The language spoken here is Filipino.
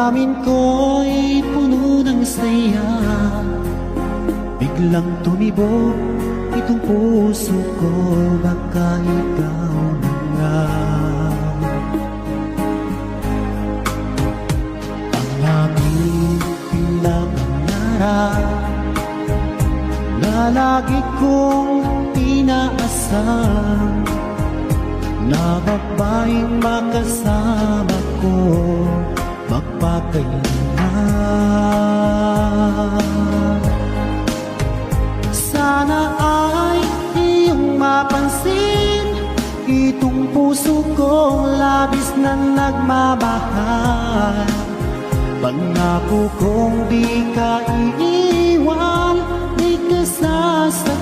Damdamin ko'y puno ng saya, biglang tumibok itong puso ko. Baka ikaw na nga ang aking pinangarap na lagi kong inaasahan, na babaeng makasama ko magpakailanman. Sana ay iyong mapansin itong puso kong labis na nagmamahal. Pangako kong di ka iiwan, di ka sasaktan.